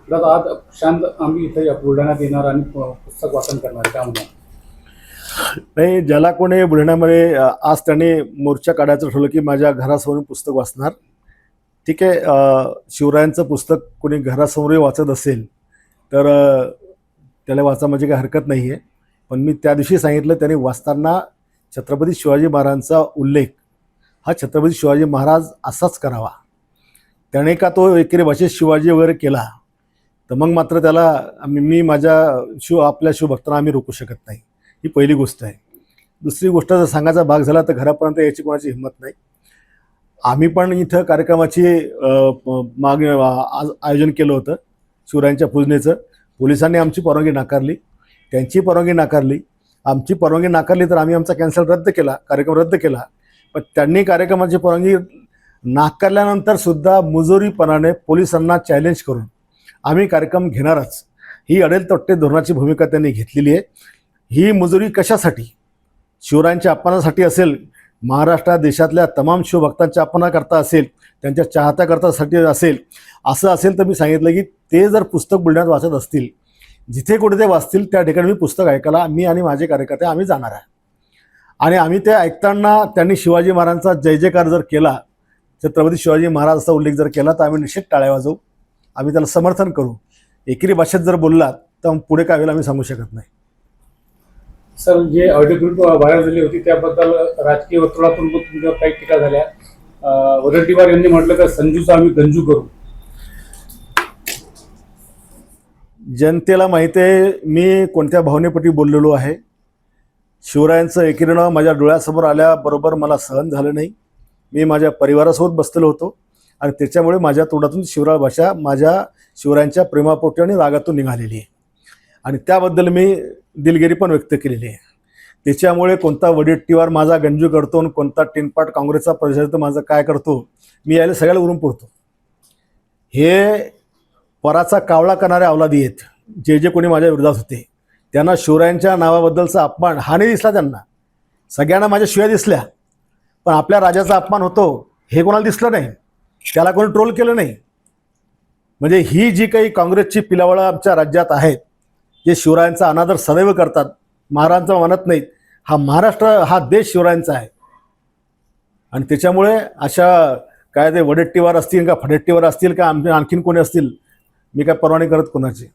दादा आज शांत आम्ही इथे या बुलढाण्यात येणार आणि पुस्तक वाचन करणार काय म्हणणार? नाही, ज्याला कोणी बुलढाण्यामध्ये आज त्याने मोर्चा काढायचं ठरवलं की माझ्या घरासमोरून पुस्तक वाचणार. ठीक आहे, शिवरायांचं पुस्तक कोणी घरासमोरही वाचत असेल तर त्याला वाचा म्हणजे काही हरकत नाही आहे. पण मी त्या दिवशी सांगितलं त्याने वाचताना छत्रपती शिवाजी महाराजांचा उल्लेख हा छत्रपती शिवाजी महाराज असाच करावा. त्याने का तो एकेरी भाषेत शिवाजी वगैरे केला तर मग मात्र त्याला मी माझ्या आपल्या शिवभक्तांना आम्ही रोखू शकत नाही. ही पहिली गोष्ट आहे. दुसरी गोष्ट जर सांगायचा भाग झाला तर घरापर्यंत याची कोणाची हिंमत नाही. आम्ही पण इथं कार्यक्रमाची आयोजन केलं होतं शिवरायांच्या पूजनेचं. पोलिसांनी आमची परवानगी नाकारली, त्यांची परवानगी नाकारली. आमची परवानगी नाकारली तर आम्ही आमचा कार्यक्रम रद्द केला. पण त्यांनी कार्यक्रमाची परवानगी नाकारल्यानंतर सुद्धा मुजोरीपणाने पोलिसांना चॅलेंज करून आम्ही कार्यक्रम घेणारच ही अडेलतोट्टे धोरणाची भूमिका त्यांनी घेतलेली आहे. ही मुजोरी कशासाठी? शिवरायांच्या अपमानासाठी असेल, महाराष्ट्रात देशातल्या तमाम शिवभक्तांच्या अपमानाकरता असेल, त्यांच्या चाहत्याकरतासाठी असेल. असं असेल तर मी सांगितलं की ते जर पुस्तक बुलढाण्यात वाचत असतील, जिथे कुठे ते वाचतील त्या ठिकाणी मी पुस्तक ऐकायला मी आणि माझे कार्यकर्ते आम्ही जाणार आहे. आणि आम्ही ते ऐकताना त्यांनी शिवाजी महाराजांचा जय जयकार जर केला, छत्रपती शिवाजी महाराजांचा उल्लेख जर केला तर आम्ही निश्चित टाळ्या वाजवू, आम्ही त्याला समर्थन करू. एकेरी भाषेत जर बोललात तर पुढे काय होईल आम्ही सांगू शकत नाही. सर, जे ऑडिओ क्लिप व्हायरल झाली होती त्याबद्दल राजकीय वर्तुळातून तुमच्यावर काही टीका झाल्या. वडट्टीवार यांनी म्हटलं की संजूचा आम्ही गंजू करू. जनतेला माहिती आहे मी कोणत्या भावनेपोटी बोललेलो आहे. शिवरायांचं एकीनं माझ्या डोळ्यासमोर आल्याबरोबर मला सहन झालं नाही. मी माझ्या परिवारासोबत बसलेलो होतो आणि त्याच्यामुळे माझ्या तोंडातून शिवराळ भाषा माझ्या शिवरायांच्या प्रेमापोटी आणि रागातून निघालेली आहे आणि त्याबद्दल मी दिलगिरी पण व्यक्त केलेली आहे. त्याच्यामुळे कोणता वडट्टीवार माझा गंजू करतो आणि कोणता टिनपाट काँग्रेसचा प्रचार माझं काय करतो मी याला सगळ्याला उरून पडतो. हे पराचा कावळा करणाऱ्या अवलादी आहेत. जे कोणी माझ्या विरोधात होते त्यांना शिवरायांच्या नावाबद्दलचा अपमान हा नाही दिसला. त्यांना सगळ्यांना माझ्या शिव्या दिसल्या, पण आपल्या राजाचा अपमान होतो हे कोणाला दिसलं नाही. त्याला कोणी ट्रोल केलं नाही. म्हणजे ही जी काही काँग्रेसची पिलावळं आमच्या राज्यात आहेत, जे शिवरायांचा अनादर सदैव करतात, महाराजांचा म्हणत नाहीत. हा महाराष्ट्र हा देश शिवरायांचा आहे आणि त्याच्यामुळे अशा काय ते वडट्टीवार असतील का फडट्टीवार असतील का आणखीन कोणी असतील, मी काय परवानगी करत कोणाची.